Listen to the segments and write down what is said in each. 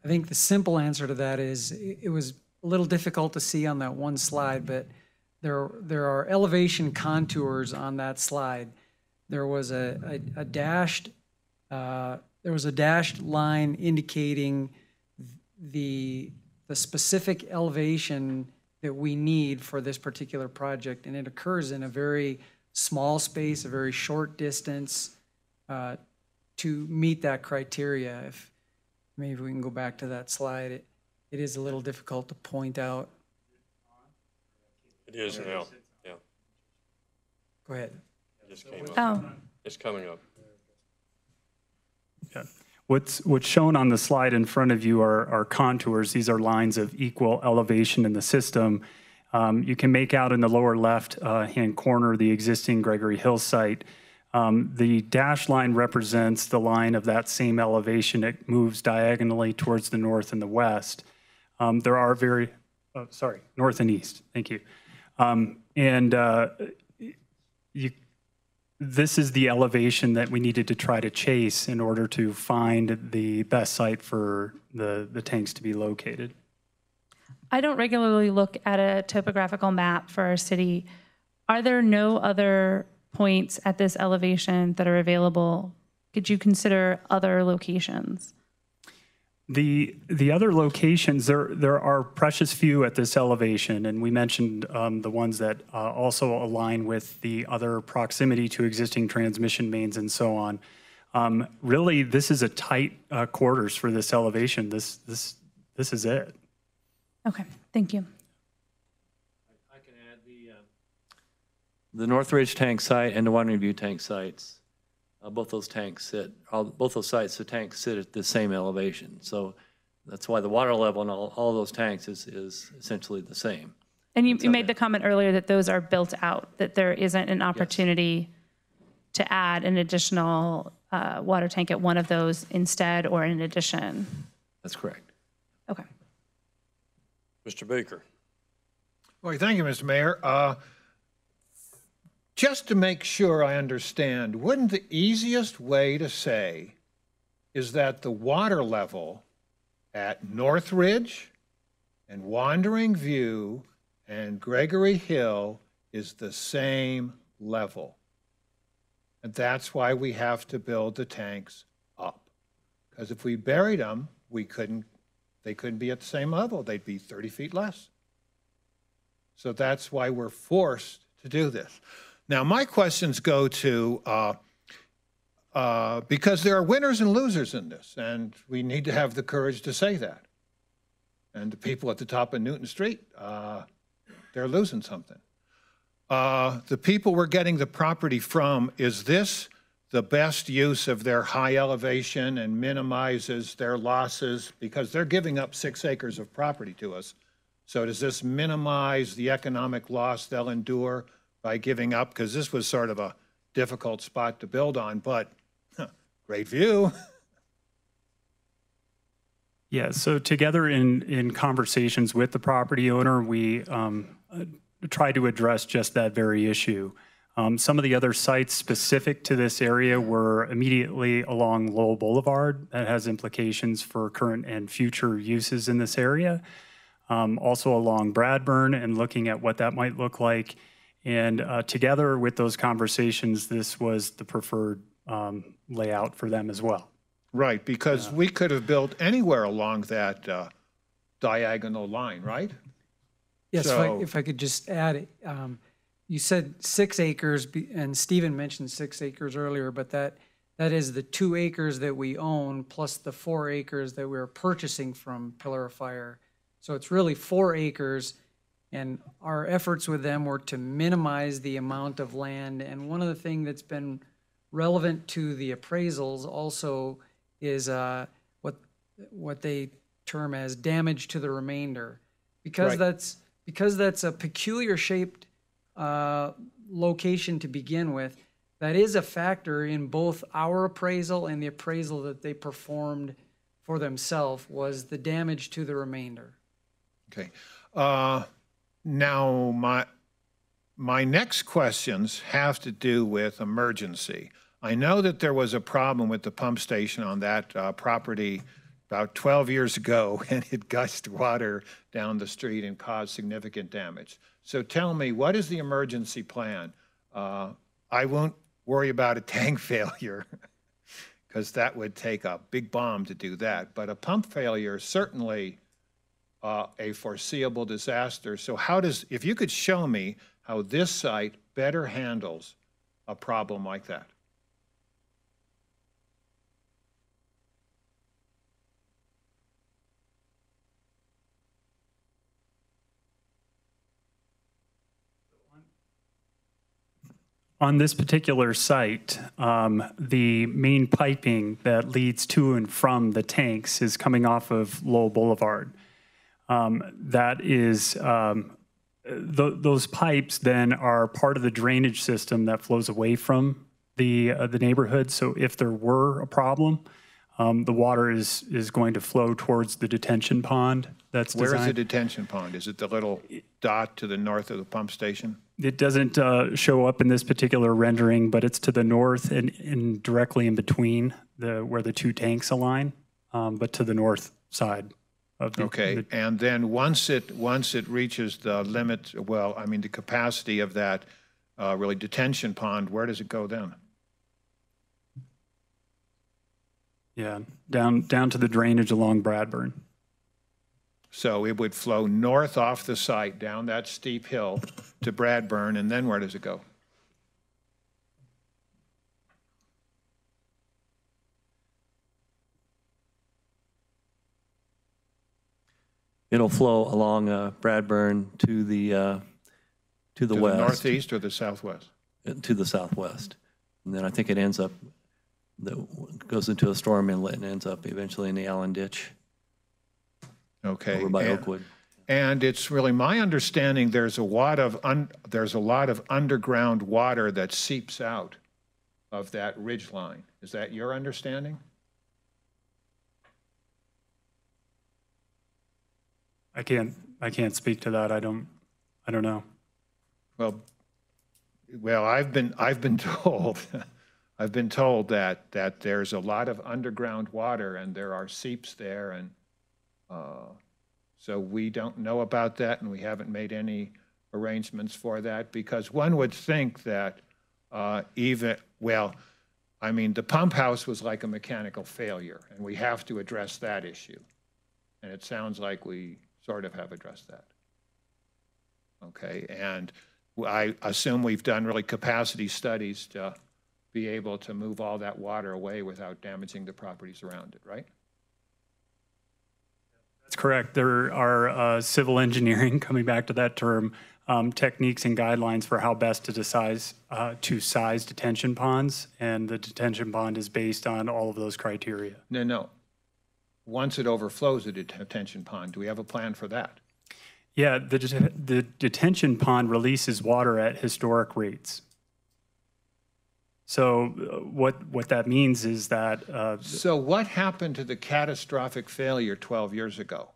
I think the simple answer to that is it was a little difficult to see on that one slide, but there are elevation contours on that slide. There was a dashed line indicating the specific elevation that we need for this particular project, and it occurs in a very small space, a very short distance to meet that criteria. If maybe we can go back to that slide, it is a little difficult to point out. It is now, yeah. Go ahead. It just came up. Oh. It's coming up. Yeah. What's shown on the slide in front of you are contours. These are lines of equal elevation in the system. You can make out in the lower left hand corner the existing Gregory Hill site. The dashed line represents the line of that same elevation. It moves diagonally towards the north and the west. There are north and east. Thank you. This is the elevation that we needed to try to chase in order to find the best site for the tanks to be located. I don't regularly look at a topographical map for our city. Are there no other points at this elevation that are available? Could you consider other locations? The other locations, there are precious few at this elevation, and we mentioned the ones that also align with the other proximity to existing transmission mains and so on. Really, this is a tight quarters for this elevation. This is it. Okay, thank you. I can add the Northridge tank site and the Wandering View tank sites. Both those sites, the tanks sit at the same elevation. So that's why the water level in all those tanks is essentially the same. And you made the comment earlier that those are built out, that there isn't an opportunity to add an additional water tank at one of those instead or in addition. That's correct. Okay. Mr. Baker. Well, thank you, Mr. Mayor. Just to make sure I understand, wouldn't the easiest way to say is that the water level at Northridge and Wandering View and Gregory Hill is the same level? And that's why we have to build the tanks up. Because if we buried them, they couldn't be at the same level. They'd be 30 feet less. So that's why we're forced to do this. Now, my questions go to, because there are winners and losers in this, and we need to have the courage to say that. And the people at the top of Newton Street, they're losing something. The people we're getting the property from, is this the best use of their high elevation and minimizes their losses? Because they're giving up 6 acres of property to us. So does this minimize the economic loss they'll endure by giving up? Because this was sort of a difficult spot to build on, but great view. Yeah, so together in conversations with the property owner, we try to address just that very issue. Some of the other sites specific to this area were immediately along Lowell Boulevard. That has implications for current and future uses in this area. Also along Bradburn and looking at what that might look like. And together with those conversations, this was the preferred layout for them as well. Right, because we could have built anywhere along that diagonal line, right? Yes, So, if I could just add, you said 6 acres, and Stephen mentioned 6 acres earlier, but that is the 2 acres that we own plus the 4 acres that we're purchasing from Pillar of Fire. So it's really 4 acres. And our efforts with them were to minimize the amount of land. And one of the things that's been relevant to the appraisals also is what they term as damage to the remainder. Because that's a peculiar shaped location to begin with, that is a factor in both our appraisal and the appraisal that they performed for themselves, was the damage to the remainder. Okay. Now, my next questions have to do with emergency. I know that there was a problem with the pump station on that property about 12 years ago, and it gushed water down the street and caused significant damage. So tell me, what is the emergency plan? I won't worry about a tank failure, because that would take a big bomb to do that. But a pump failure is certainly a foreseeable disaster. So if you could show me how this site better handles a problem like that. On this particular site, the main piping that leads to and from the tanks is coming off of Lowell Boulevard. Those pipes then are part of the drainage system that flows away from the neighborhood. So if there were a problem, the water is going to flow towards the detention pond that's designed. Where is the detention pond? Is it the little dot to the north of the pump station? It doesn't show up in this particular rendering, but it's to the north and directly in between where the two tanks align, but to the north side of the. Okay, and then once it reaches the limit, well, I mean the capacity of that really detention pond, where does it go then? Yeah, down to the drainage along Bradburn. So it would flow north off the site, down that steep hill to Bradburn, and then where does it go? It'll flow along Bradburn to the west. To the northeast or the southwest? To the southwest. And then I think it ends up, goes into a storm inlet and ends up eventually in the Allen Ditch. Okay. Over by Oakwood. And it's really my understanding there's a lot of underground water that seeps out of that ridge line. Is that your understanding? I can't speak to that. I don't know. Well, I've been told I've been told that there's a lot of underground water and there are seeps there, and so we don't know about that, and we haven't made any arrangements for that, because one would think that I mean, the pump house was like a mechanical failure, and we have to address that issue. And it sounds like we sort of have addressed that. Okay, and I assume we've done really capacity studies to be able to move all that water away without damaging the properties around it, right? That's correct. There are civil engineering, coming back to that term, techniques and guidelines for how best to size detention ponds, and the detention pond is based on all of those criteria. No. Once it overflows the detention pond, do we have a plan for that? Yeah, the detention pond releases water at historic rates. So what that means is that... So what happened to the catastrophic failure 12 years ago?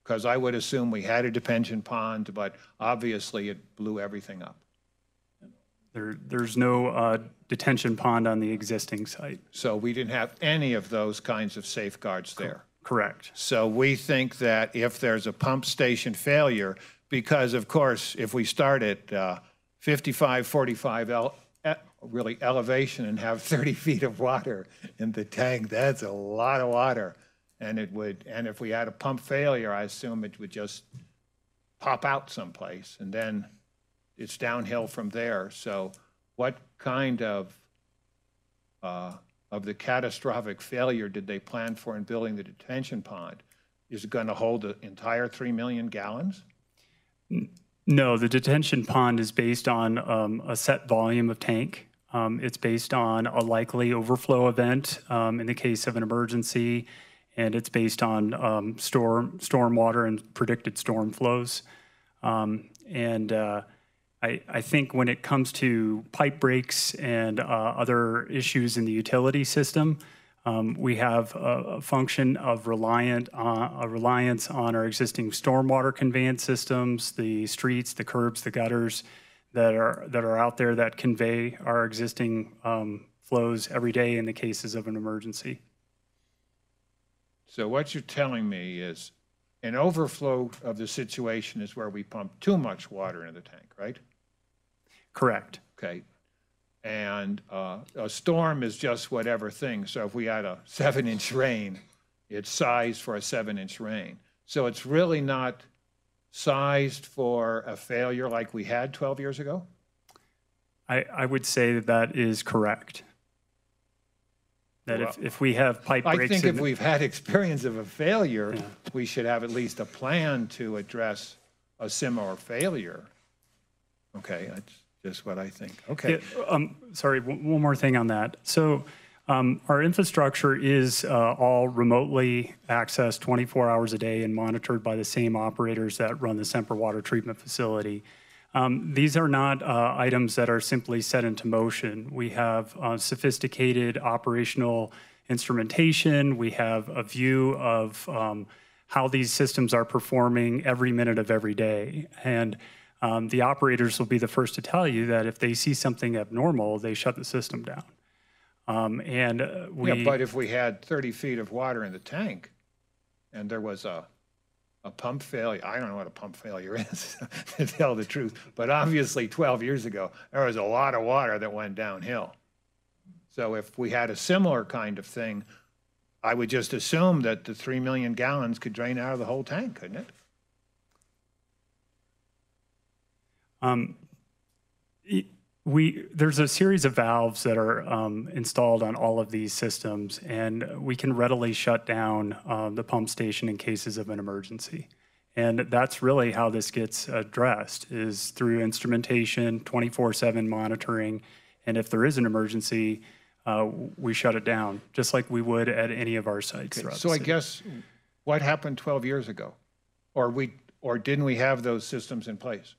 Because I would assume we had a detention pond, but obviously it blew everything up. There's no detention pond on the existing site. So we didn't have any of those kinds of safeguards there. Correct. So we think that if there's a pump station failure, because of course, if we start at 55, 45 really elevation and have 30 feet of water in the tank, that's a lot of water. And if we had a pump failure, I assume it would just pop out someplace, and then it's downhill from there. So what kind of the catastrophic failure did they plan for in building the detention pond? Is it going to hold the entire 3 million gallons? No, the detention pond is based on a set volume of tank. It's based on a likely overflow event in the case of an emergency, and it's based on storm water and predicted storm flows. I think when it comes to pipe breaks and other issues in the utility system, we have a function of reliance on our existing stormwater conveyance systems, the streets, the curbs, the gutters that are out there that convey our existing flows every day in the cases of an emergency. So what you're telling me is an overflow of the situation is where we pump too much water into the tank, right? Correct. Okay. And a storm is just whatever thing. So if we had a 7-inch rain, it's sized for a 7-inch rain. So it's really not sized for a failure like we had 12 years ago? I would say that that is correct. That if we have pipe breaks. I think if we've had experience of a failure, we should have at least a plan to address a similar failure. Okay, that's just what I think. Okay. Yeah, sorry, one more thing on that. So our infrastructure is all remotely accessed 24 hours a day and monitored by the same operators that run the Semper Water Treatment Facility. These are not items that are simply set into motion. We have sophisticated operational instrumentation. We have a view of how these systems are performing every minute of every day. And the operators will be the first to tell you that if they see something abnormal, they shut the system down. Yeah, but if we had 30 feet of water in the tank and there was a pump failure, I don't know what a pump failure is, to tell the truth, but obviously 12 years ago, there was a lot of water that went downhill. So if we had a similar kind of thing, I would just assume that the 3 million gallons could drain out of the whole tank, couldn't it? There's a series of valves that are installed on all of these systems, and we can readily shut down the pump station in cases of an emergency. And that's really how this gets addressed, is through instrumentation, 24/7 monitoring, and if there is an emergency, we shut it down, just like we would at any of our sites. Okay, so I guess what happened 12 years ago? Or didn't we have those systems in place?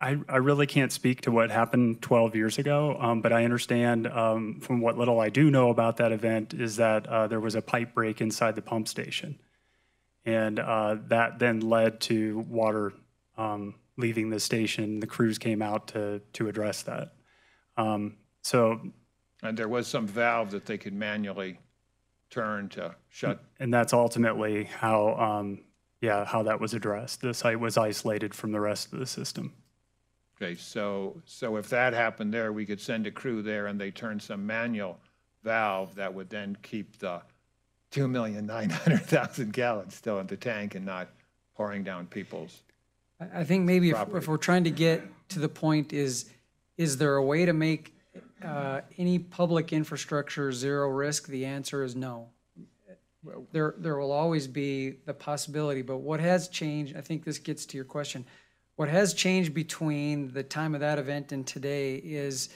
I really can't speak to what happened 12 years ago, but I understand from what little I do know about that event is that there was a pipe break inside the pump station. And that then led to water leaving the station. The crews came out to address that. And there was some valve that they could manually turn to shut. And that's ultimately how, how that was addressed. The site was isolated from the rest of the system. Okay, so if that happened there, we could send a crew there and they turn some manual valve that would then keep the 2,900,000 gallons still in the tank and not pouring down people's. I think maybe if we're trying to get to the point is there a way to make any public infrastructure zero risk? The answer is no. There will always be the possibility, but what has changed, I think this gets to your question, what has changed between the time of that event and today is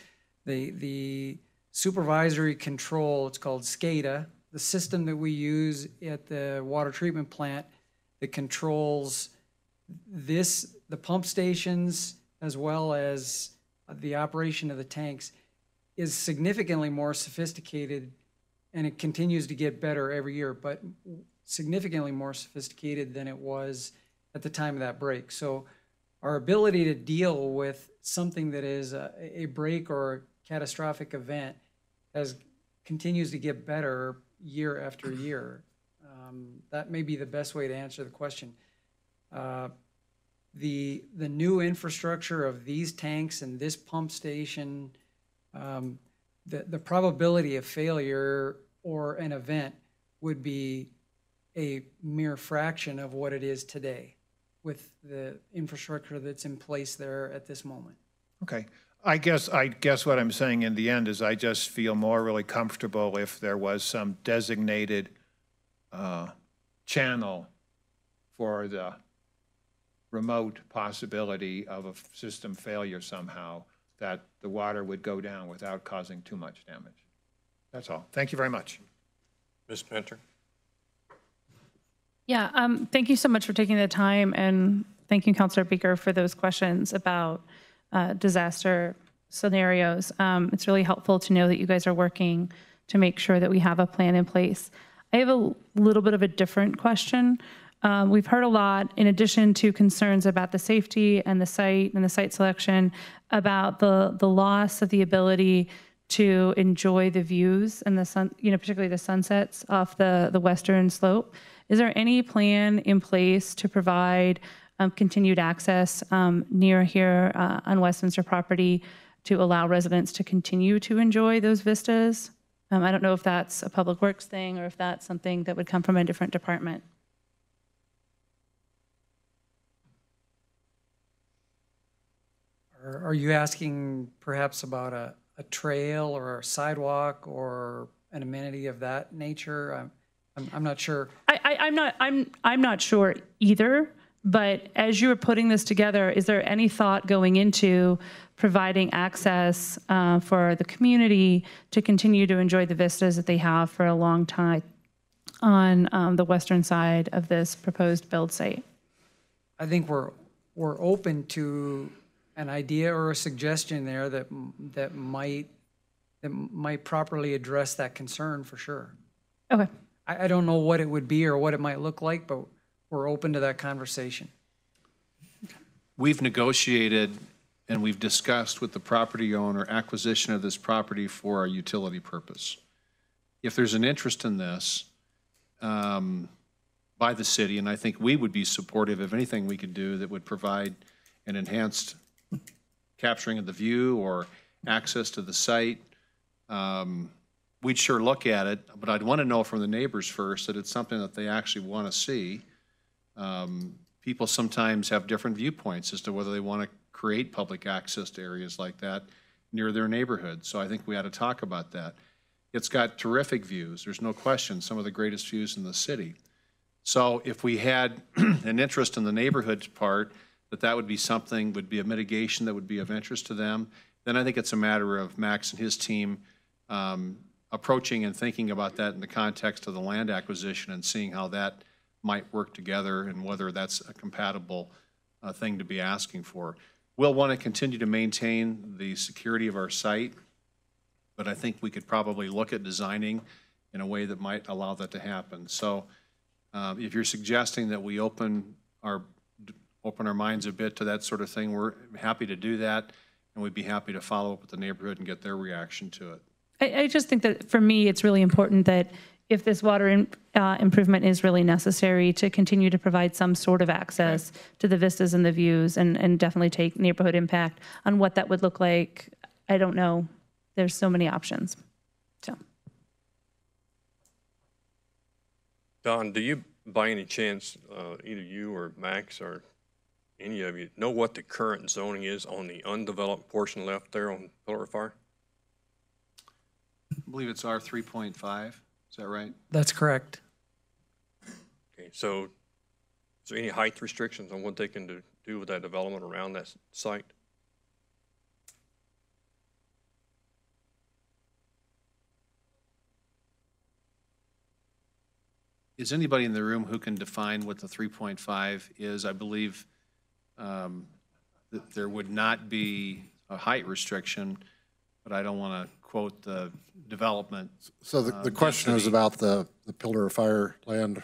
the supervisory control, it's called SCADA, the system that we use at the water treatment plant that controls the pump stations as well as the operation of the tanks is significantly more sophisticated, and it continues to get better every year, but significantly more sophisticated than it was at the time of that break. So our ability to deal with something that is a break or a catastrophic event continues to get better year after year. That may be the best way to answer the question. The new infrastructure of these tanks and this pump station, the probability of failure or an event would be a mere fraction of what it is today with the infrastructure that's in place there at this moment. Okay. I guess what I'm saying in the end is I just feel more really comfortable if there was some designated channel for the remote possibility of a system failure somehow, that the water would go down without causing too much damage. That's all. Thank you very much. Ms. Pinter? Yeah, thank you so much for taking the time, and thank you, Councilor Beaker, for those questions about disaster scenarios. It's really helpful to know that you guys are working to make sure that we have a plan in place. I have a little bit of a different question. We've heard a lot, in addition to concerns about the safety and the site selection, about the loss of the ability to enjoy the views and the sun, particularly the sunsets off the western slope. Is there any plan in place to provide continued access near here on Westminster property to allow residents to continue to enjoy those vistas? I don't know if that's a public works thing or if that's something that would come from a different department. Are you asking perhaps about a trail or a sidewalk or an amenity of that nature? I'm not sure. I'm not sure either. But as you were putting this together, is there any thought going into providing access for the community to continue to enjoy the vistas that they have for a long time on the western side of this proposed build site? I think we're open to an idea or a suggestion there that might properly address that concern for sure. Okay. I don't know what it would be or what it might look like, but we're open to that conversation. We've negotiated and we've discussed with the property owner acquisition of this property for a utility purpose. If there's an interest in this by the city, and I think we would be supportive of anything we could do that would provide an enhanced capturing of the view or access to the site, we'd sure look at it, but I'd want to know from the neighbors first that it's something that they actually want to see. People sometimes have different viewpoints as to whether they want to create public access to areas like that near their neighborhood. So I think we ought to talk about that. It's got terrific views. There's no question, some of the greatest views in the city. So if we had an interest in the neighborhood part, that would be something, would be a mitigation that would be of interest to them, then I think it's a matter of Max and his team approaching and thinking about that in the context of the land acquisition and seeing how that might work together and whether that's a compatible thing to be asking for. We'll want to continue to maintain the security of our site, but I think we could probably look at designing in a way that might allow that to happen. So if you're suggesting that we open our minds a bit to that sort of thing, we're happy to do that, and we'd be happy to follow up with the neighborhood and get their reaction to it. I just think that for me, it's really important that if this water improvement is really necessary, to continue to provide some sort of access to the vistas and the views, and definitely take neighborhood impact on what that would look like. I don't know. There's so many options. So, Don, do you, by any chance, either you or Max or any of you, know what the current zoning is on the undeveloped portion left there on Pillar of Fire? I believe it's R3.5. Is that right? That's correct. Okay, so is there any height restrictions on what they can do with that development around that site? Is anybody in the room who can define what the 3.5 is? I believe that there would not be a height restriction, but I don't want to quote the development. So the question is about the Pillar of Fire land,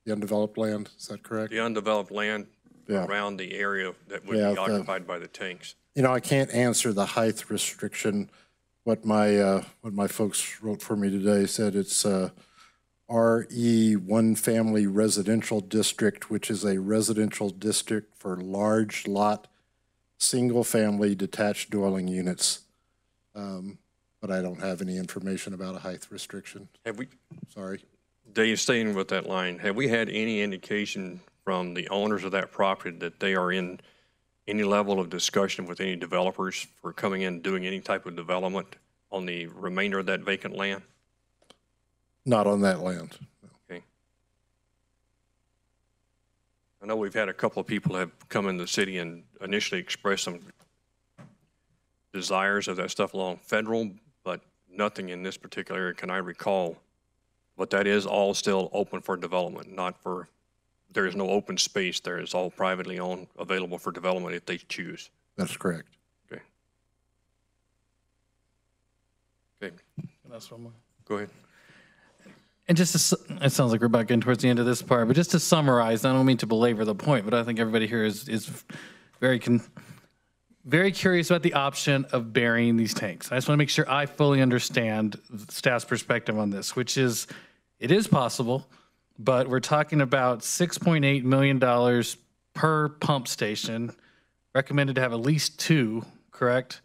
the undeveloped land, is that correct? The undeveloped land Yeah. around the area that would Yeah, be occupied by the tanks. You know, I can't answer the height restriction. What my folks wrote for me today said it's RE one family residential district, which is a residential district for large lot, single family detached dwelling units. But I don't have any information about a height restriction. Have we, Sorry. Dave, staying with that line, have we had any indication from the owners of that property that they are in any level of discussion with any developers for coming in and doing any type of development on the remainder of that vacant land? Not on that land. Okay. I know we've had a couple of people have come in the city and initially expressed some desires of that stuff along Federal, but nothing in this particular area can I recall. But that is all still open for development, not for, there is no open space there. It's all privately owned, available for development if they choose. That's correct. Okay. Okay, That's one more. go ahead. And just to, it sounds like we're about getting towards the end of this part, but just to summarize, I don't mean to belabor the point, but I think everybody here is very very curious about the option of burying these tanks. I just want to make sure I fully understand staff's perspective on this, which is, it is possible, but we're talking about $6.8 million per pump station, recommended to have at least 2, correct?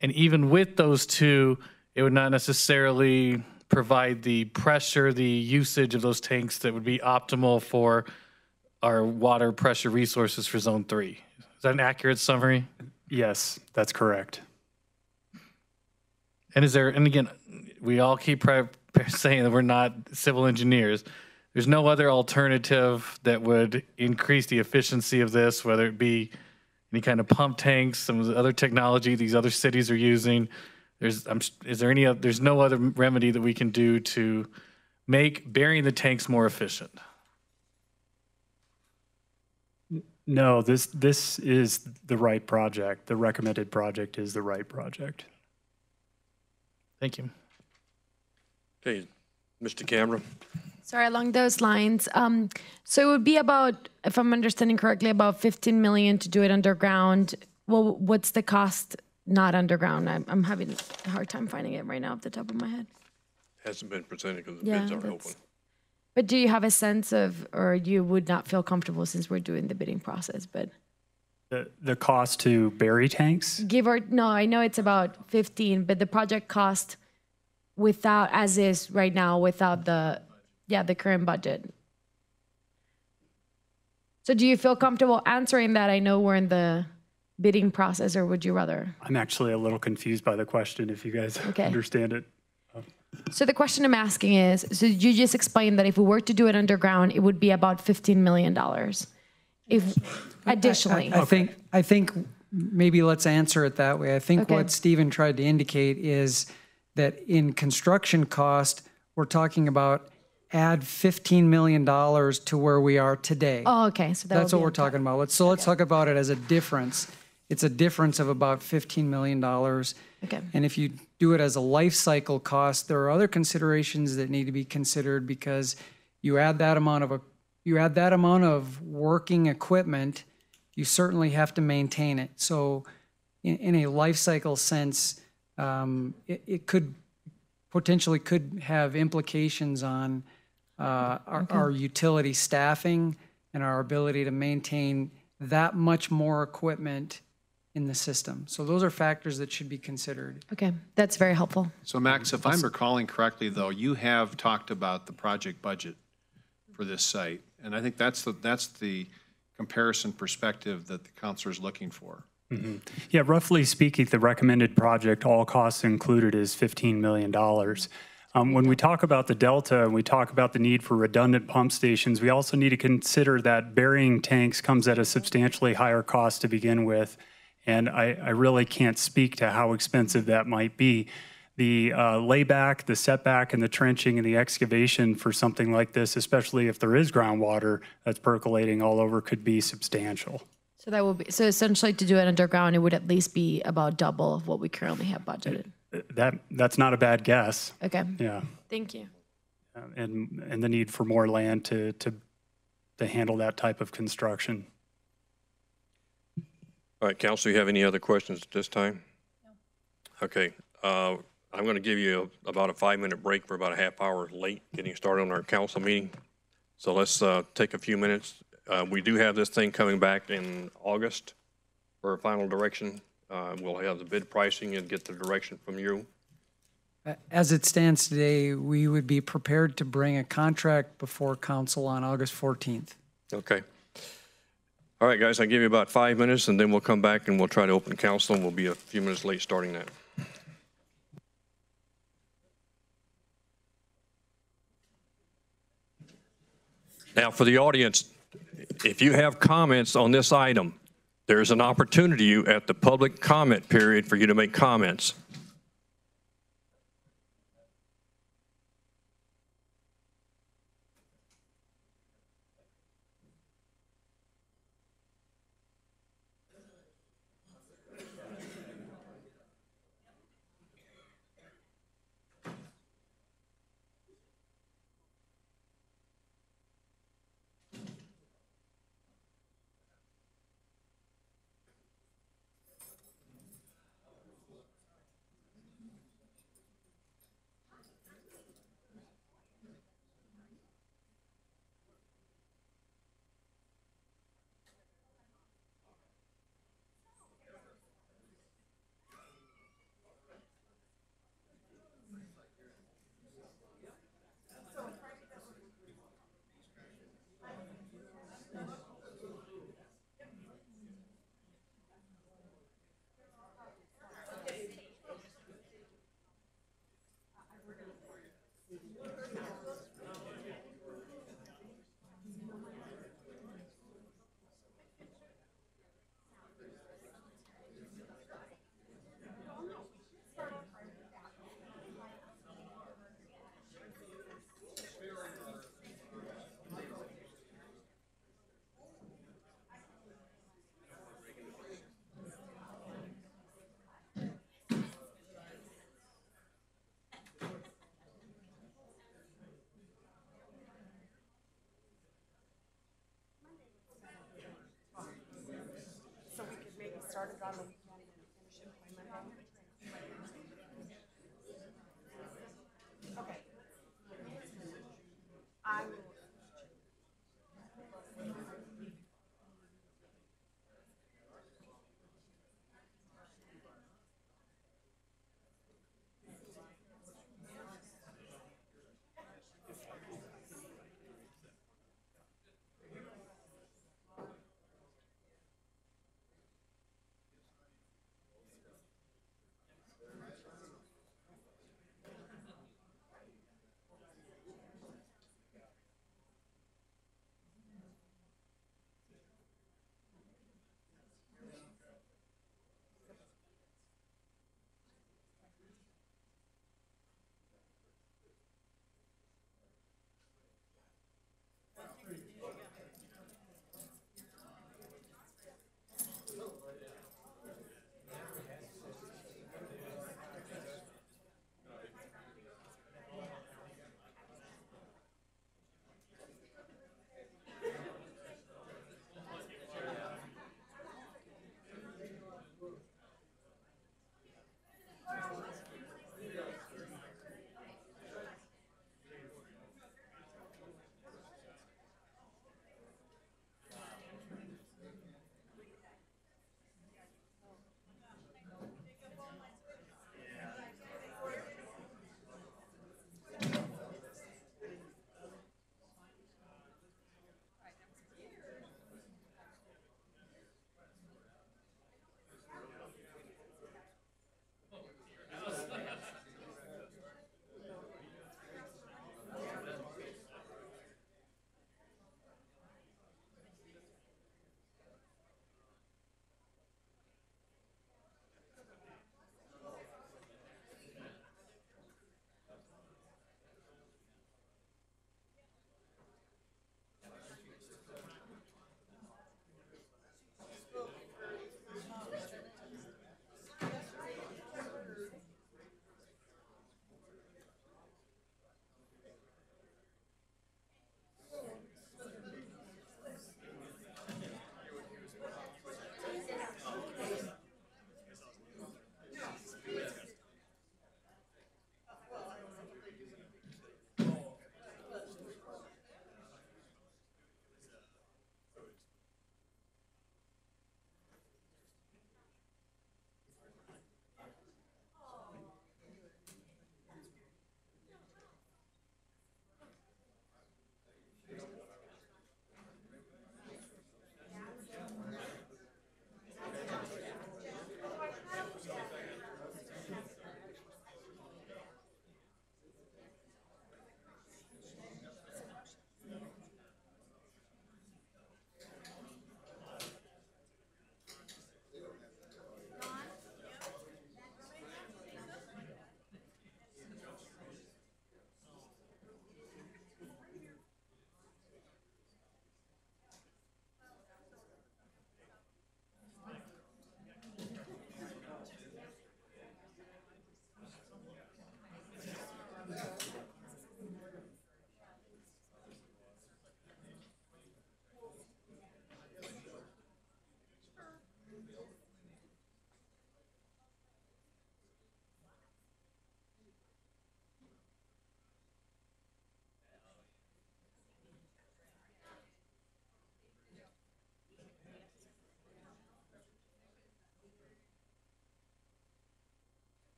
And even with those 2, it would not necessarily provide the pressure, the usage of those tanks that would be optimal for our water pressure resources for Zone 3. Is that an accurate summary? Yes, that's correct. And is there, and again, we all keep saying that we're not civil engineers. There's no other alternative that would increase the efficiency of this, whether it be any kind of pump tanks, some of the other technology these other cities are using. There's no other remedy that we can do to make burying the tanks more efficient? No, this is the right project. The recommended project is the right project. Thank you. Okay, Mr. Cameron. Sorry, along those lines. So it would be about, if I'm understanding correctly, about 15 million to do it underground. Well, what's the cost not underground? I'm having a hard time finding it right now off the top of my head. Hasn't been presented because the bids aren't open. But do you have a sense of, or you would not feel comfortable since we're doing the bidding process, but? The cost to bury tanks? No, I know it's about 15, but the project cost without, as is right now, without the current budget. So do you feel comfortable answering that? I know we're in the bidding process, or would you rather? I'm actually a little confused by the question, if you guys understand it. So the question I'm asking is, so you just explained that if we were to do it underground, it would be about $15 million. If additionally. I think maybe let's answer it that way. I think what Stephen tried to indicate is that in construction cost, we're talking about add $15 million to where we are today. Oh, okay. So that's what we're talking about. Let's talk about it as a difference. It's a difference of about $15 million. Okay. And if you do it as a life cycle cost, there are other considerations that need to be considered, because you add that amount of working equipment, you certainly have to maintain it. So in a life cycle sense, it could potentially have implications on our utility staffing and our ability to maintain that much more equipment in the system. So those are factors that should be considered. Okay, that's very helpful. So Max, if I'm recalling correctly, though, you have talked about the project budget for this site, and I think that's the comparison perspective that the counselor is looking for. Mm-hmm. Yeah, roughly speaking, the recommended project, all costs included, is $15 million. When we talk about the delta and we talk about the need for redundant pump stations, we also need to consider that burying tanks comes at a substantially higher cost to begin with. And I really can't speak to how expensive that might be. The layback, the setback, and the trenching and the excavation for something like this, especially if there is groundwater that's percolating all over, could be substantial. So that would be, so essentially to do it underground, it would at least be about double of what we currently have budgeted. That's not a bad guess. Okay. Yeah. Thank you. And the need for more land to handle that type of construction. All right, Council, you have any other questions at this time? No. Okay. I'm going to give you about a 5-minute break. We're about a half hour late getting started on our council meeting. So let's take a few minutes. We do have this thing coming back in August for a final direction. We'll have the bid pricing and get the direction from you. As it stands today, we would be prepared to bring a contract before council on August 14th. Okay. All right, guys, I'll give you about 5 minutes, and then we'll come back and we'll try to open council, and we'll be a few minutes late starting that. Now, for the audience, if you have comments on this item, there's an opportunity at the public comment period for you to make comments. started on the weekend and finish it by Monday. Okay. I will.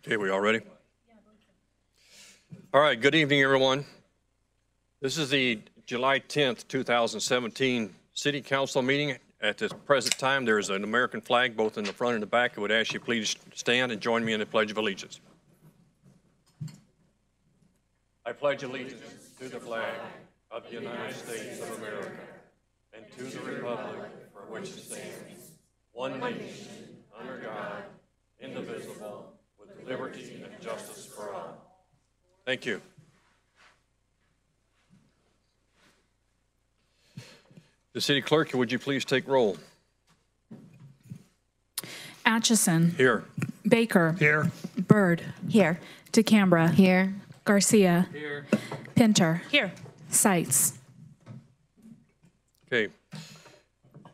Okay, we all ready? All right, good evening, everyone. This is the July 10th, 2017 City Council meeting. At this present time, there is an American flag both in the front and the back. I would ask you please stand and join me in the Pledge of Allegiance. I pledge allegiance to the flag of the United States of America and to the republic for which it stands, one nation, under God, indivisible, with liberty and justice for all. Thank you. The city clerk, would you please take roll? Atchison. Here. Baker. Here. Byrd. Here. DeCambra. Here. Garcia. Here. Pinter. Here. Sights. Okay.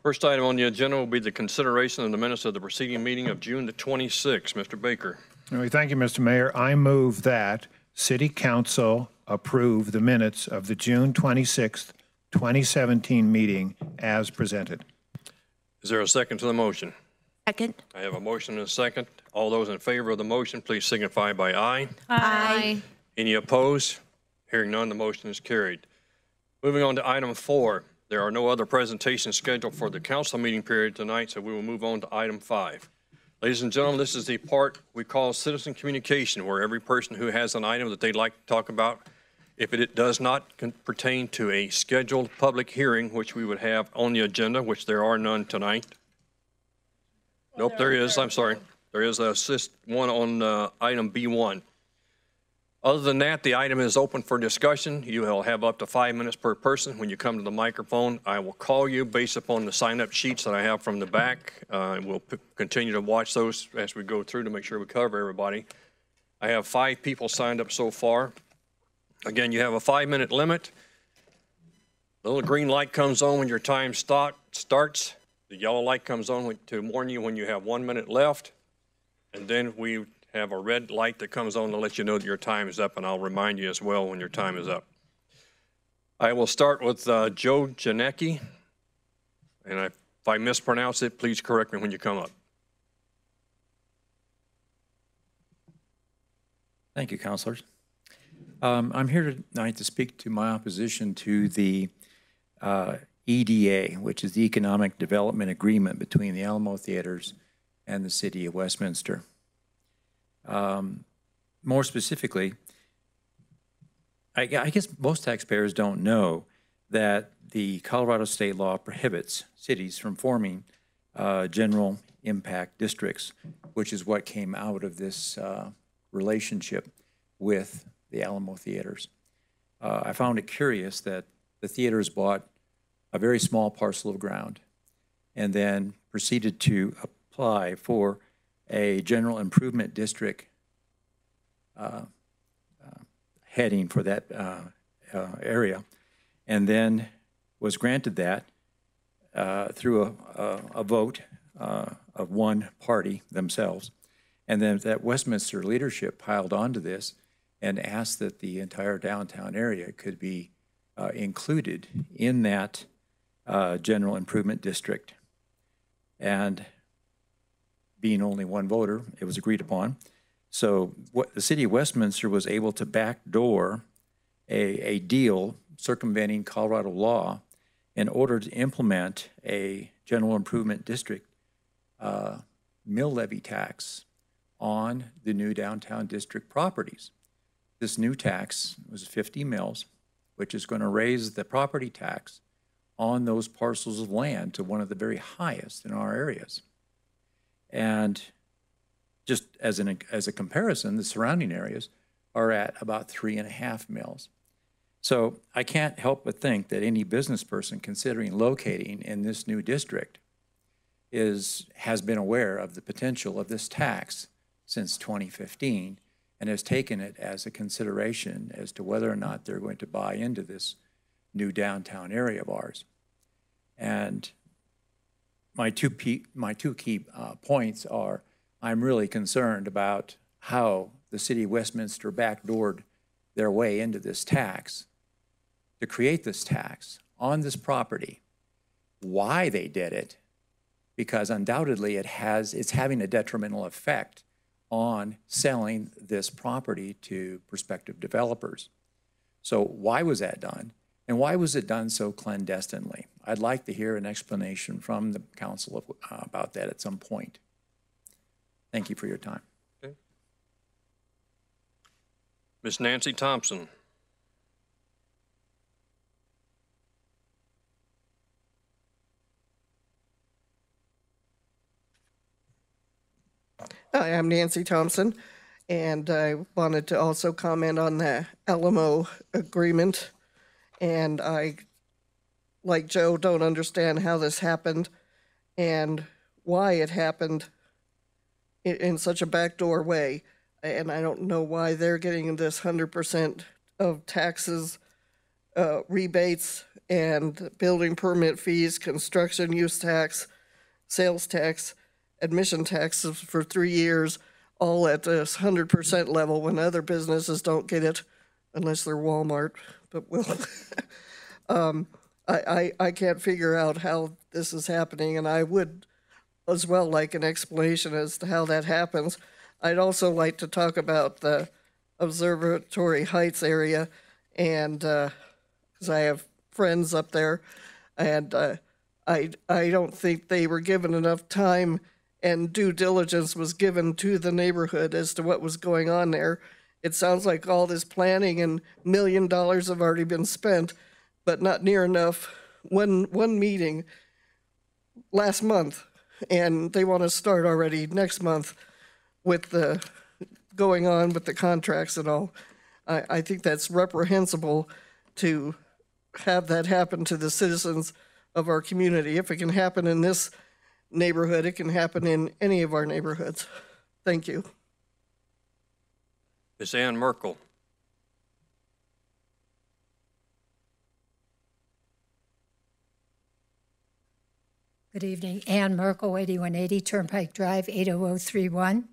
First item on the agenda will be the consideration of the minutes of the preceding meeting of June the 26th. Mr. Baker. All right, thank you, Mr. Mayor. I move that City Council approve the minutes of the June 26th, 2017 meeting as presented. Is there a second to the motion? Second. I have a motion and a second. All those in favor of the motion, please signify by aye. Aye. Any opposed? Hearing none, the motion is carried. Moving on to item 4. There are no other presentations scheduled for the council meeting period tonight, so we will move on to item 5. Ladies and gentlemen, this is the part we call citizen communication, where every person who has an item that they'd like to talk about, if it does not pertain to a scheduled public hearing, which we would have on the agenda, which there are none tonight. Nope, there is. I'm sorry. There is one on item B1. Other than that, the item is open for discussion. You will have up to 5 minutes per person. When you come to the microphone, I will call you based upon the sign-up sheets that I have from the back. We'll continue to watch those as we go through to make sure we cover everybody. I have 5 people signed up so far. Again, you have a 5-minute limit. The little green light comes on when your time starts. The yellow light comes on to warn you when you have 1 minute left. And then we have a red light that comes on to let you know that your time is up, and I'll remind you as well when your time is up. I will start with Joe Janecki, and if I mispronounce it, please correct me when you come up. Thank you, councilors. I'm here tonight to speak to my opposition to the EDA, which is the Economic Development Agreement between the Alamo Theaters and the City of Westminster. More specifically, I guess most taxpayers don't know that the Colorado state law prohibits cities from forming general impact districts, which is what came out of this relationship with the Alamo Theaters. I found it curious that the theaters bought a very small parcel of ground and then proceeded to apply for a general improvement district heading for that area, and then was granted that through a vote of one party themselves. And then that Westminster leadership piled onto this and asked that the entire downtown area could be included in that general improvement district. And being only one voter, it was agreed upon. So what the city of Westminster was able to backdoor a deal circumventing Colorado law in order to implement a general improvement district mill levy tax on the new downtown district properties. This new tax was 50 mills, which is going to raise the property tax on those parcels of land to one of the very highest in our areas. And just as a comparison, the surrounding areas are at about 3.5 mills. So I can't help but think that any business person considering locating in this new district has been aware of the potential of this tax since 2015 and has taken it as a consideration as to whether or not they're going to buy into this new downtown area of ours. And my two key points are, I'm really concerned about how the city of Westminster backdoored their way into this tax, to create this tax on this property, why they did it, because undoubtedly it's having a detrimental effect on selling this property to prospective developers. So why was that done? And why was it done so clandestinely? I'd like to hear an explanation from the council about that at some point. Thank you for your time. Okay. Ms. Nancy Thompson. Hi, I'm Nancy Thompson, and I wanted to also comment on the Alamo agreement. And I, like Joe, don't understand how this happened and why it happened in such a backdoor way. And I don't know why they're getting this 100% of taxes, rebates, and building permit fees, construction use tax, sales tax, admission taxes for 3 years, all at this 100% level when other businesses don't get it unless they're Walmart. But I can't figure out how this is happening, and I would as well like an explanation as to how that happens. I'd also like to talk about the Observatory Heights area, and because I have friends up there, and I don't think they were given enough time and due diligence was given to the neighborhood as to what was going on there. It sounds like all this planning and $1 million have already been spent, but not near enough. One meeting last month, and they want to start already next month with the going on with the contracts and all. I think that's reprehensible to have that happen to the citizens of our community. If it can happen in this neighborhood, it can happen in any of our neighborhoods. Thank you. Ms. Ann Merkel. Good evening. Ann Merkel, 8180 Turnpike Drive, 80031.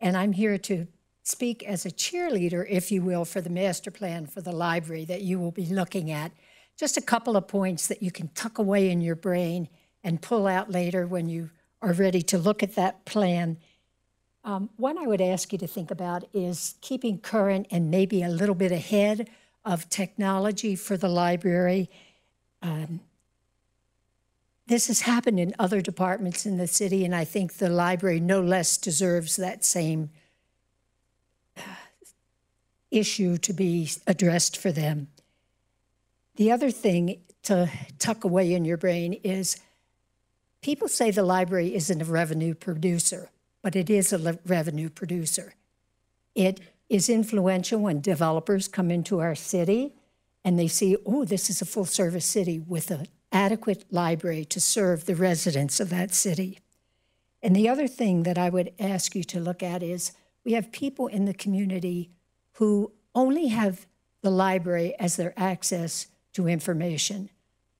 And I'm here to speak as a cheerleader, if you will, for the master plan for the library that you will be looking at. Just a couple of points that you can tuck away in your brain and pull out later when you are ready to look at that plan. One I would ask you to think about is keeping current and maybe a little bit ahead of technology for the library. This has happened in other departments in the city, and I think the library no less deserves that same issue to be addressed for them. The other thing to tuck away in your brain is people say the library isn't a revenue producer, but it is a revenue producer. It is influential when developers come into our city and they see, oh, this is a full-service city with an adequate library to serve the residents of that city. And the other thing that I would ask you to look at is we have people in the community who only have the library as their access to information,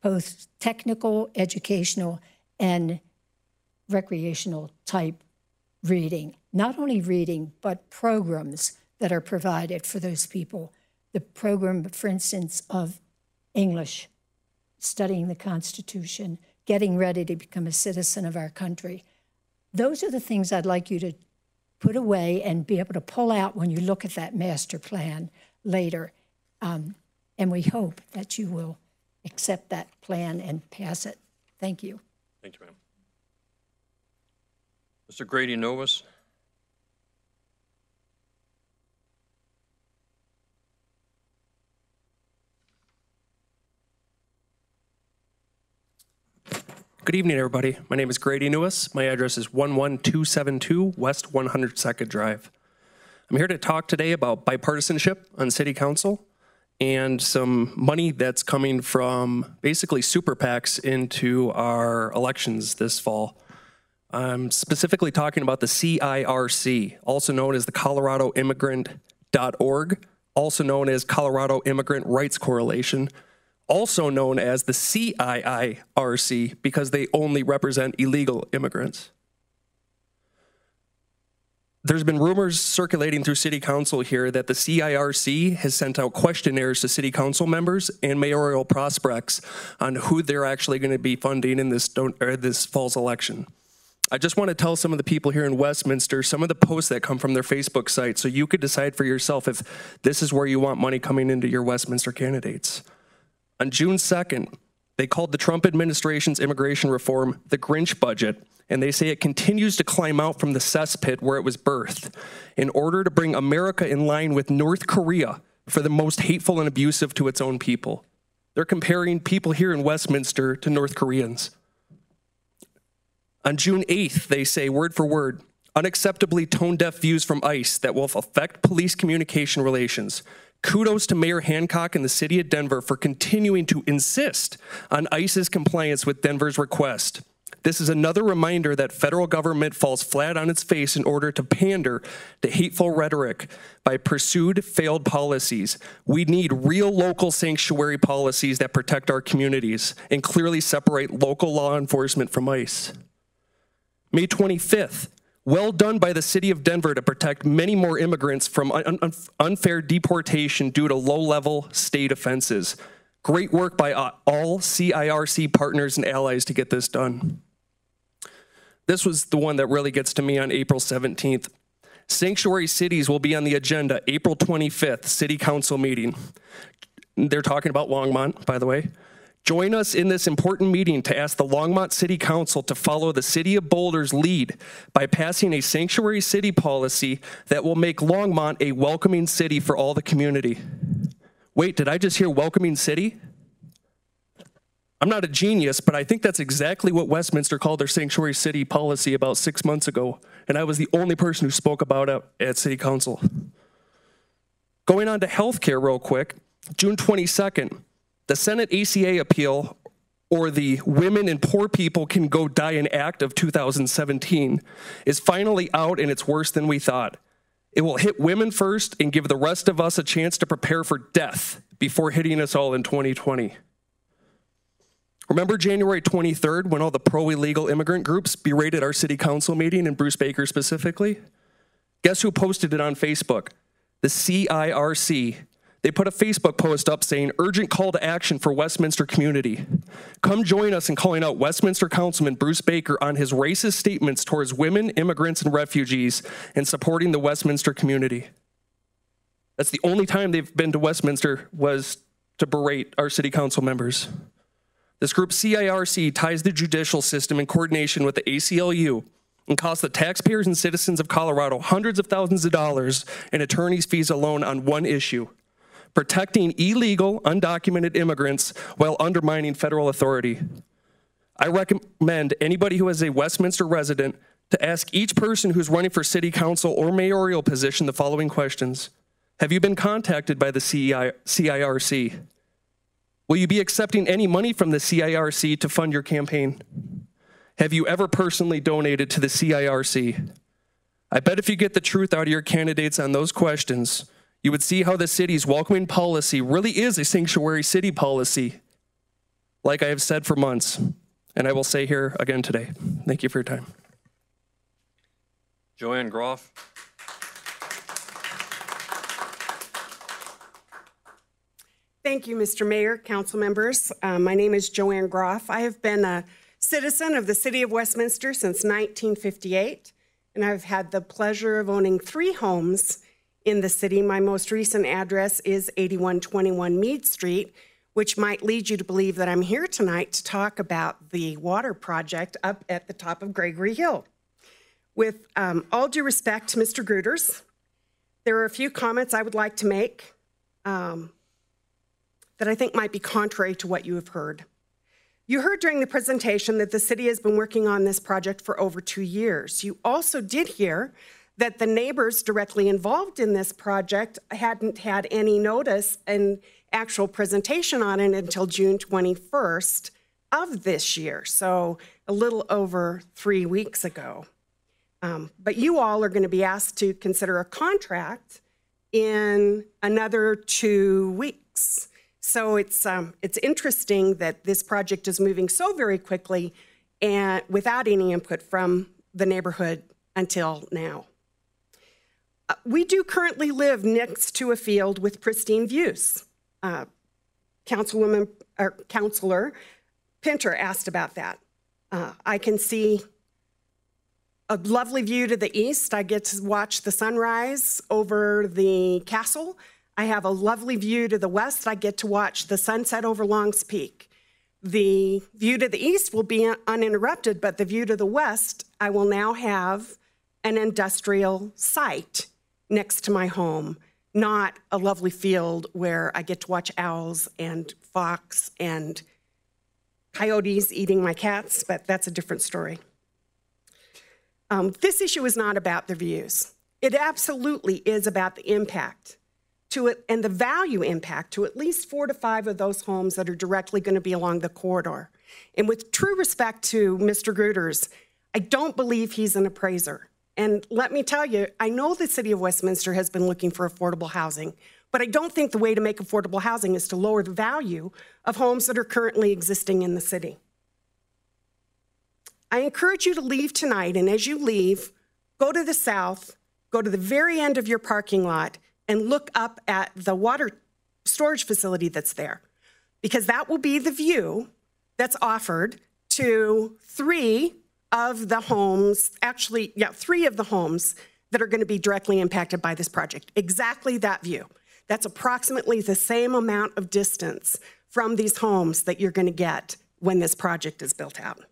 both technical, educational, and recreational type reading. Not only reading, but programs that are provided for those people. The program, for instance, of English, studying the Constitution, getting ready to become a citizen of our country. Those are the things I'd like you to put away and be able to pull out when you look at that master plan later. And we hope that you will accept that plan and pass it. Thank you. Thank you, ma'am. Mr. Grady Novus. Good evening, everybody. My name is Grady Newis. My address is 11272 West 102nd Drive. I'm here to talk today about bipartisanship on City Council and some money that's coming from basically super PACs into our elections this fall. I'm specifically talking about the CIRC, also known as the Colorado Immigrant.org, also known as Colorado Immigrant Rights Coalition, also known as the CIIRC because they only represent illegal immigrants. There's been rumors circulating through City Council here that the CIRC has sent out questionnaires to City Council members and mayoral prospects on who they're actually going to be funding in this fall's election. I just want to tell some of the people here in Westminster some of the posts that come from their Facebook site so you could decide for yourself if this is where you want money coming into your Westminster candidates. On June 2nd, they called the Trump administration's immigration reform the Grinch budget, and they say it continues to climb out from the cesspit where it was birthed in order to bring America in line with North Korea for the most hateful and abusive to its own people. They're comparing people here in Westminster to North Koreans. On June 8th, they say, word for word, unacceptably tone-deaf views from ICE that will affect police communication relations. Kudos to Mayor Hancock and the city of Denver for continuing to insist on ICE's compliance with Denver's request. This is another reminder that federal government falls flat on its face in order to pander to hateful rhetoric by pursued failed policies. We need real local sanctuary policies that protect our communities and clearly separate local law enforcement from ICE. May 25th, well done by the city of Denver to protect many more immigrants from unfair deportation due to low-level state offenses. Great work by all CIRC partners and allies to get this done. This was the one that really gets to me on April 17th. Sanctuary cities will be on the agenda April 25th, city council meeting. They're talking about Longmont, by the way. Join us in this important meeting to ask the Longmont City Council to follow the City of Boulder's lead by passing a sanctuary city policy that will make Longmont a welcoming city for all the community. Wait, did I just hear welcoming city? I'm not a genius, but I think that's exactly what Westminster called their sanctuary city policy about 6 months ago, and I was the only person who spoke about it at City Council. Going on to healthcare real quick, June 22nd, the Senate ACA appeal, or the Women and Poor People Can Go Die in Act of 2017, is finally out, and it's worse than we thought. It will hit women first and give the rest of us a chance to prepare for death before hitting us all in 2020. Remember January 23rd when all the pro-illegal immigrant groups berated our city council meeting and Bruce Baker specifically? Guess who posted it on Facebook? The CIRC. They put a Facebook post up saying, urgent call to action for Westminster community. Come join us in calling out Westminster Councilman Bruce Baker on his racist statements towards women, immigrants, and refugees and supporting the Westminster community. That's the only time they've been to Westminster was to berate our city council members. This group CIRC ties the judicial system in coordination with the ACLU and costs the taxpayers and citizens of Colorado hundreds of thousands of dollars in attorney's fees alone on one issue: protecting illegal, undocumented immigrants while undermining federal authority. I recommend anybody who is a Westminster resident to ask each person who's running for city council or mayoral position the following questions. Have you been contacted by the CIRC? Will you be accepting any money from the CIRC to fund your campaign? Have you ever personally donated to the CIRC? I bet if you get the truth out of your candidates on those questions, you would see how the city's welcoming policy really is a sanctuary city policy, like I have said for months, and I will say here again today. Thank you for your time. Joanne Groff. Thank you, Mr. Mayor, council members. My name is Joanne Groff. I have been a citizen of the city of Westminster since 1958, and I've had the pleasure of owning 3 homes in the city. My most recent address is 8121 Meade Street, which might lead you to believe that I'm here tonight to talk about the water project up at the top of Gregory Hill. With all due respect to Mr. Gruters, there are a few comments I would like to make that I think might be contrary to what you have heard. You heard during the presentation that the city has been working on this project for over 2 years. You also did hear that the neighbors directly involved in this project hadn't had any notice and actual presentation on it until June 21st of this year, so a little over 3 weeks ago. But you all are going to be asked to consider a contract in another 2 weeks. So it's interesting that this project is moving so very quickly and without any input from the neighborhood until now. We do currently live next to a field with pristine views. Councilor Pinter asked about that. I can see a lovely view to the east. I get to watch the sunrise over the castle. I have a lovely view to the west. I get to watch the sunset over Long's Peak. The view to the east will be uninterrupted, but the view to the west, I will now have an industrial site next to my home, not a lovely field where I get to watch owls and fox and coyotes eating my cats, but that's a different story. This issue is not about the views. It absolutely is about the impact to it and the value impact to at least 4 to 5 of those homes that are directly going to be along the corridor. And with true respect to Mr. Gruters, I don't believe he's an appraiser. And let me tell you, I know the city of Westminster has been looking for affordable housing, but I don't think the way to make affordable housing is to lower the value of homes that are currently existing in the city. I encourage you to leave tonight, and as you leave, go to the south, go to the very end of your parking lot, and look up at the water storage facility that's there, because that will be the view that's offered to 3 of the homes, actually, yeah, 3 of the homes that are going to be directly impacted by this project. Exactly that view. That's approximately the same amount of distance from these homes that you're going to get when this project is built out.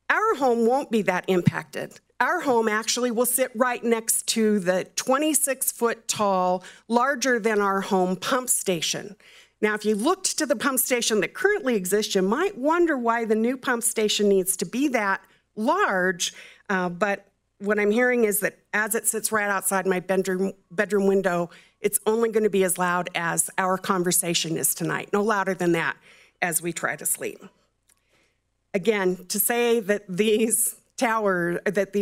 Our home won't be that impacted. Our home actually will sit right next to the 26-foot tall, larger than our home pump station. Now, if you looked to the pump station that currently exists, you might wonder why the new pump station needs to be that large, but what I'm hearing is that as it sits right outside my bedroom window, it's only going to be as loud as our conversation is tonight, no louder than that as we try to sleep. Again, to say that these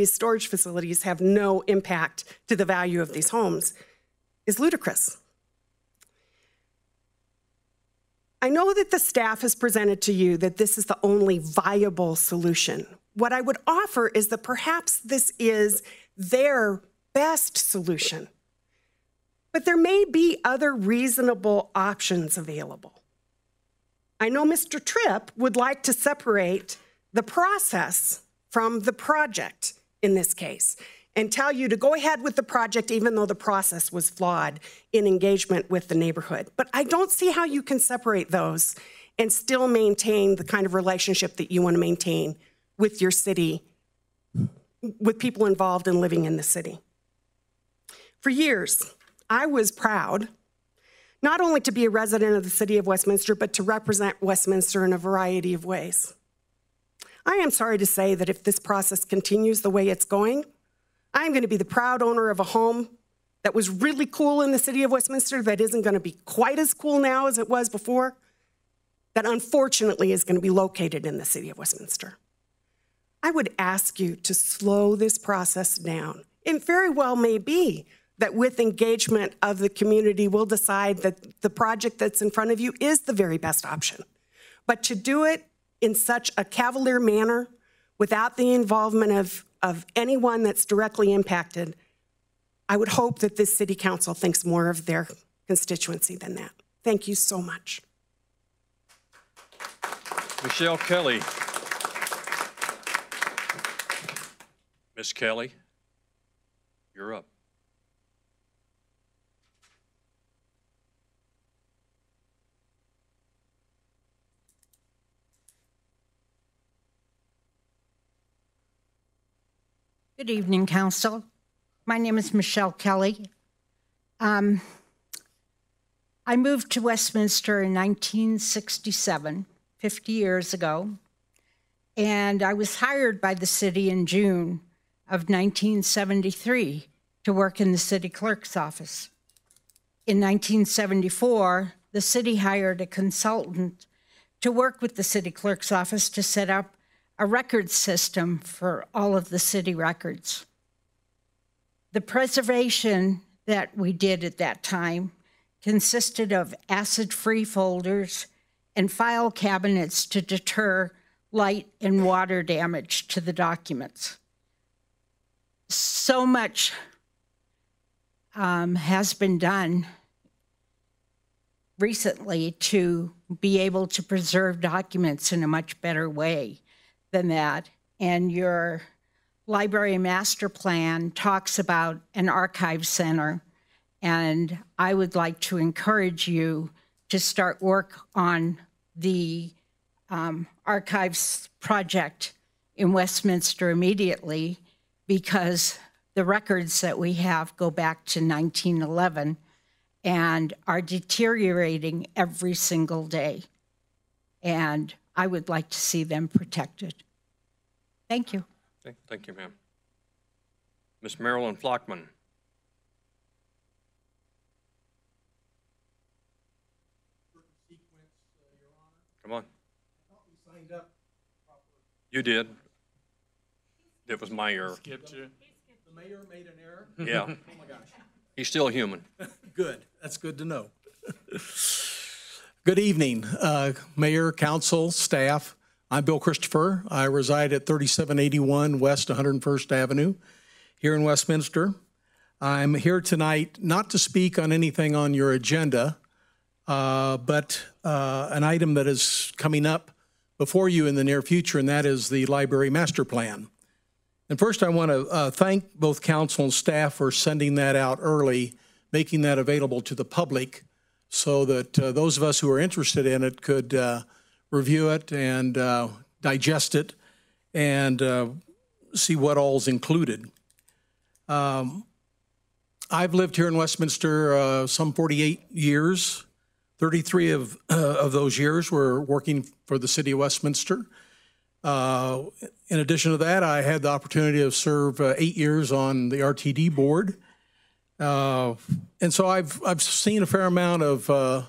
storage facilities have no impact to the value of these homes is ludicrous. I know that the staff has presented to you that this is the only viable solution. What I would offer is that perhaps this is their best solution, but there may be other reasonable options available. I know Mr. Tripp would like to separate the process from the project in this case and tell you to go ahead with the project even though the process was flawed in engagement with the neighborhood. But I don't see how you can separate those and still maintain the kind of relationship that you want to maintain with your city, with people involved in living in the city. For years, I was proud not only to be a resident of the city of Westminster, but to represent Westminster in a variety of ways. I am sorry to say that if this process continues the way it's going, I'm going to be the proud owner of a home that was really cool in the city of Westminster that isn't going to be quite as cool now as it was before, that unfortunately is going to be located in the city of Westminster. I would ask you to slow this process down. It very well may be that with engagement of the community, we'll decide that the project that's in front of you is the very best option. But to do it in such a cavalier manner, without the involvement of anyone that's directly impacted, I would hope that this city council thinks more of their constituency than that. Thank you so much. Michelle Kelly. Miss Kelly, you're up. Good evening, Council. My name is Michelle Kelly. I moved to Westminster in 1967, 50 years ago, and I was hired by the city in June of 1973 to work in the city clerk's office. In 1974, the city hired a consultant to work with the city clerk's office to set up a record system for all of the city records. The preservation that we did at that time consisted of acid-free folders and file cabinets to deter light and water damage to the documents. So much has been done recently to be able to preserve documents in a much better way than that. And your library master plan talks about an archive center, and I would like to encourage you to start work on the archives project in Westminster immediately, because the records that we have go back to 1911 and are deteriorating every single day. And I would like to see them protected. Thank you. Thank you, ma'am. Ms. Marilyn Flockman. Come on. You did. It was my error. Skipped you. The mayor made an error? Yeah. Oh my gosh. He's still human. Good. That's good to know. Good evening, Mayor, Council, staff. I'm Bill Christopher. I reside at 3781 West 101st Avenue here in Westminster. I'm here tonight not to speak on anything on your agenda, but an item that is coming up before you in the near future, and that is the library master plan. And first, I want to thank both council and staff for sending that out early, making that available to the public so that those of us who are interested in it could review it and digest it and see what all's included. I've lived here in Westminster some 48 years. 33 of those years were working for the city of Westminster. In addition to that, I had the opportunity to serve 8 years on the RTD board. And so I've seen a fair amount of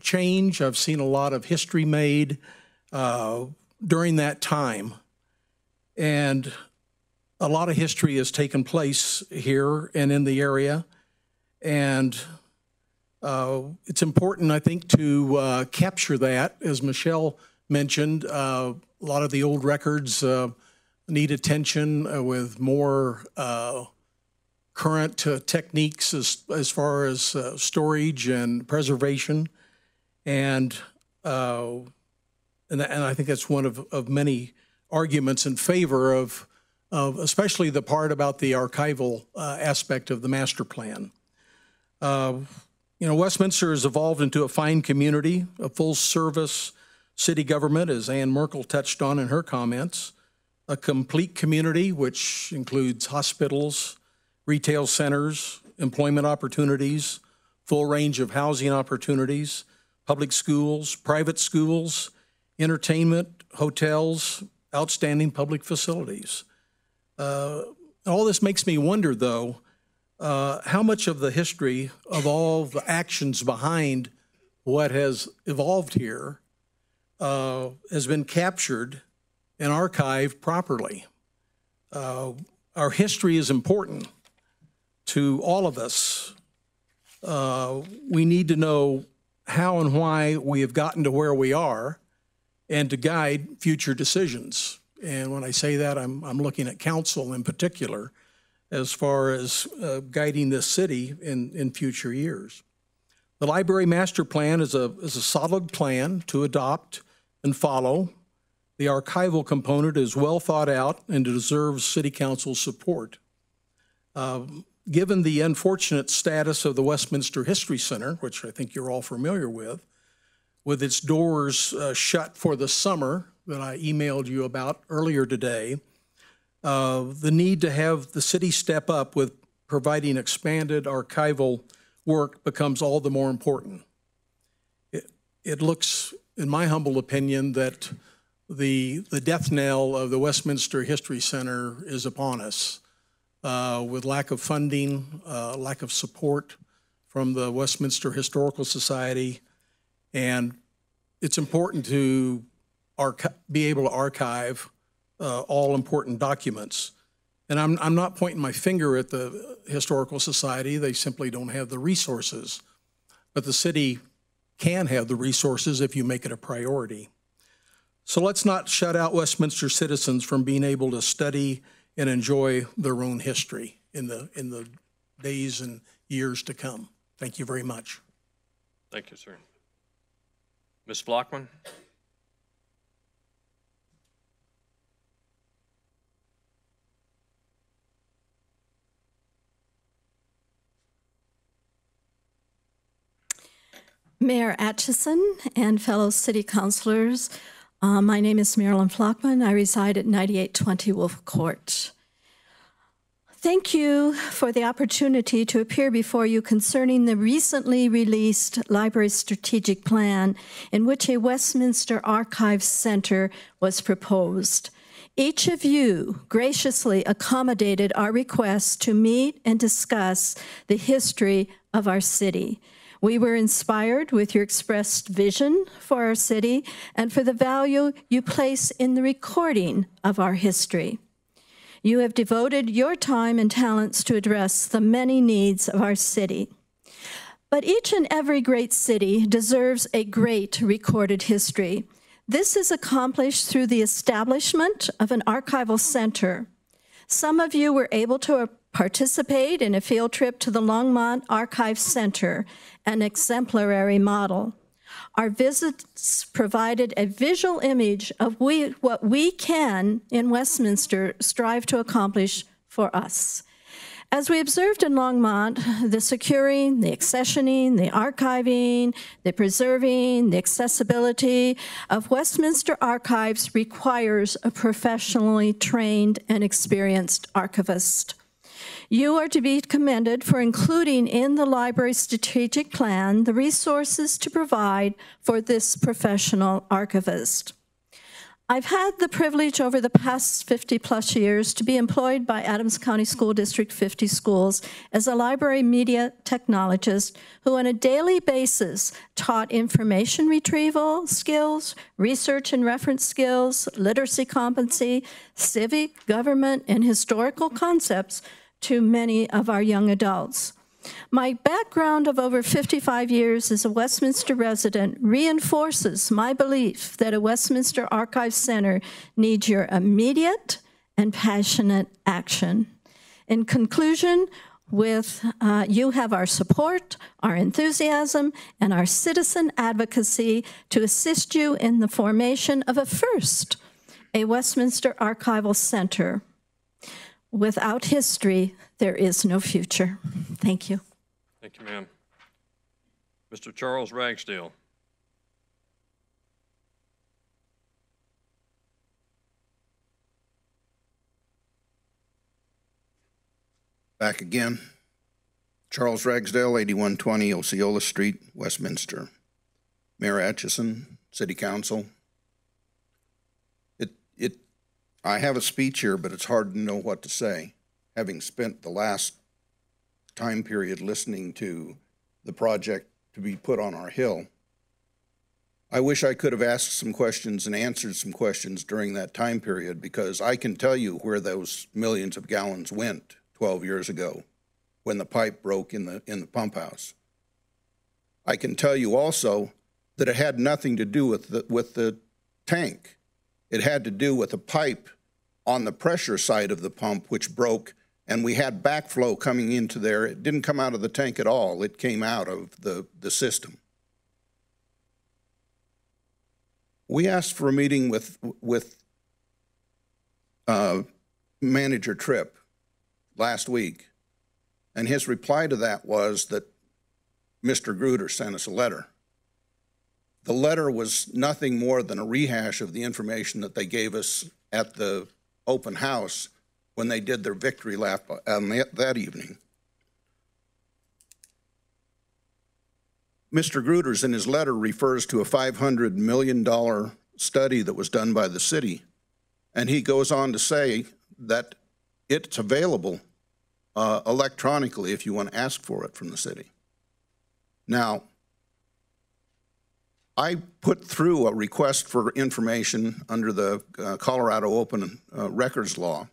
change. I've seen a lot of history made during that time. And a lot of history has taken place here and in the area. And it's important, I think, to capture that. As Michelle mentioned, a lot of the old records need attention with more current techniques as far as storage and preservation. And I think that's one of many arguments in favor of especially the part about the archival aspect of the master plan. You know, Westminster has evolved into a fine community, a full-service city government, as Ann Merkel touched on in her comments, a complete community, which includes hospitals, retail centers, employment opportunities, full range of housing opportunities, public schools, private schools, entertainment, hotels, outstanding public facilities. All this makes me wonder, though, how much of the history of all the actions behind what has evolved here has been captured and archived properly. Our history is important to all of us. We need to know how and why we have gotten to where we are and to guide future decisions. And when I say that, I'm looking at council in particular as far as guiding this city in future years. The library master plan is a solid plan to adopt and follow. The archival component is well thought out and deserves city council support. Given the unfortunate status of the Westminster History Center, which I think you're all familiar with its doors shut for the summer that I emailed you about earlier today, the need to have the city step up with providing expanded archival work becomes all the more important. It looks, in my humble opinion, that the death knell of the Westminster History Center is upon us with lack of funding, lack of support from the Westminster Historical Society, and it's important to be able to archive all important documents. And I'm not pointing my finger at the Historical Society. They simply don't have the resources. But the city can have the resources if you make it a priority. So let's not shut out Westminster citizens from being able to study and enjoy their own history in the days and years to come. Thank you very much. Thank you, sir. Ms. Flockman? Mayor Atchison and fellow city councilors, my name is Marilyn Flockman. I reside at 9820 Wolf Court. Thank you for the opportunity to appear before you concerning the recently released Library Strategic Plan in which a Westminster Archives Center was proposed. Each of you graciously accommodated our request to meet and discuss the history of our city. We were inspired with your expressed vision for our city and for the value you place in the recording of our history. You have devoted your time and talents to address the many needs of our city. But each and every great city deserves a great recorded history. This is accomplished through the establishment of an archival center. Some of you were able to participate in a field trip to the Longmont Archive Center, an exemplary model. Our visits provided a visual image of what we can in Westminster strive to accomplish for us. As we observed in Longmont, the securing, the accessioning, the archiving, the preserving, the accessibility of Westminster archives requires a professionally trained and experienced archivist. You are to be commended for including in the library strategic plan the resources to provide for this professional archivist. I've had the privilege over the past 50+ years to be employed by Adams County School District 50 schools as a library media technologist who on a daily basis taught information retrieval skills, research and reference skills, literacy competency, civic, government, and historical concepts to many of our young adults. My background of over 55 years as a Westminster resident reinforces my belief that a Westminster Archives Center needs your immediate and passionate action. In conclusion, you have our support, our enthusiasm, and our citizen advocacy to assist you in the formation of a Westminster Archival Center. Without history, there is no future. Thank you. Thank you, ma'am. Mr. Charles Ragsdale. Back again. Charles Ragsdale, 8120 Osceola Street, Westminster. Mayor Atchison, City Council. I have a speech here, but it's hard to know what to say, having spent the last time period listening to the project to be put on our hill. I wish I could have asked some questions and answered some questions during that time period, because I can tell you where those millions of gallons went 12 years ago when the pipe broke in the pump house. I can tell you also that it had nothing to do with the tank. It had to do with a pipe on the pressure side of the pump which broke, and we had backflow coming into there. It didn't come out of the tank at all. It came out of the system. We asked for a meeting with Manager Tripp last week, and his reply to that was that Mr. Gruder sent us a letter. The letter was nothing more than a rehash of the information that they gave us at the open house when they did their victory lap on that evening. Mr. Gruters in his letter refers to a $500 million study that was done by the city, and he goes on to say that it's available electronically if you want to ask for it from the city. Now, I put through a request for information under the Colorado Open Records Law